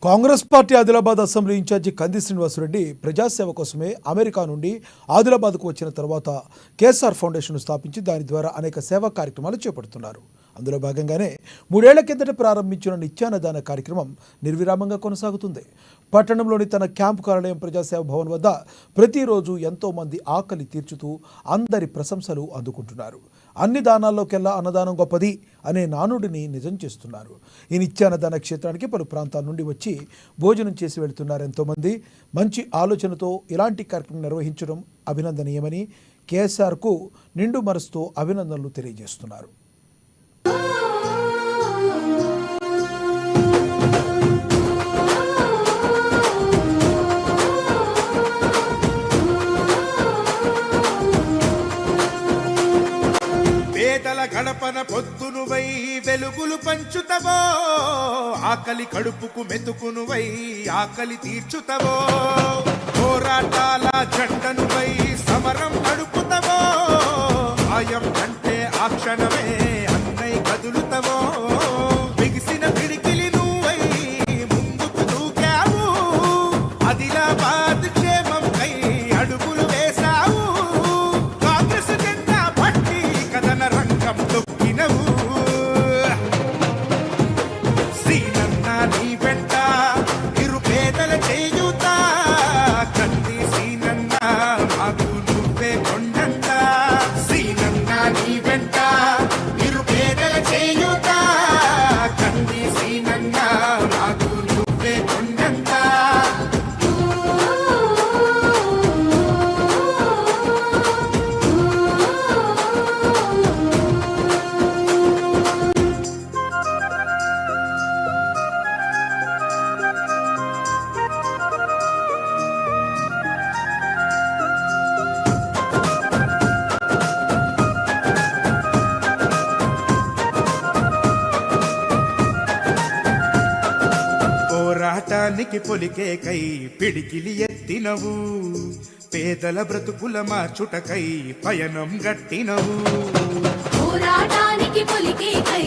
Congress party Adilabad assembly incharge Kandi Srinivasa Reddy ప్రజాసేవ కోసమే America నుండి ఆదిలాబాద్కు వచ్చిన తర్వాత కేఎస్ఆర్ ఫౌండేషన్ స్థాపించి దాని ద్వారా అనేక సేవా కార్యక్రమాలు చేపడుతున్నారు. అందులో భాగంగానే 3 ఏళ్ల కిందట ప్రారంభించిన నిత్యాన్నదాన కార్యక్రమం నిర్విరామంగా కొనసాగుతుంది. పట్టణంలోని తన క్యాంపు కార్యాలయం ప్రజాసేవ భవన్ వద్ద ప్రతిరోజు ఎంతో మంది ఆకలి తీర్చుతూ అందరి ప్రశంసలు అందుకుంటున్నారు. అన్ని దానాల్లోకెల్లా అన్నదానం గొప్పది అనే నానుడిని నిజం చేస్తున్నారు. ఈ నిత్యాన్నదాన క్షేత్రానికి పలు ప్రాంతాల నుండి వచ్చి భోజనం చేసి వెళుతున్నారు ఎంతోమంది. మంచి ఆలోచనతో ఇలాంటి కార్యక్రమం నిర్వహించడం అభినందనీయమని కేఎస్ఆర్కు నిండు మనసుతో అభినందనలు తెలియజేస్తున్నారు. పేదల గడపన పొద్దునువై వెలుగులు పంచుతవో, ఆకలి కడుపుకు మెతుకునువై ఆకలి తీర్చుతవో, పోరాటాల జెండనువై సమరం నడుపుతవో, ఆయం అంటే ఆ క్షణమే అన్నై కదులుతవో, బిగిసిన పిడికిలి నువ్వై ముందుకు దూకావు, ఆదిలాబాద్ క్షేమంకై అడుగులు వేశావు, కాంగ్రెస్ జెండా పట్టి కథన రంగం తొక్కినవు, శ్రీనన్న నీ వెంట నిరుపేదల చేయుత, కంది శ్రీనన్న మాకు నువ్వే కొండంట, శ్రీనన్న నీ వెంట నిరుపేదల చేయుత, కంది శ్రీనన్న మాకు నువ్వే కొండంట. పోరాటానికి పొలికేకై పిడికిలి ఎత్తినవు, పేదల బ్రతుకుల మార్చుటకై పయనం గట్టినవు, పోరాటానికి పొలికేకై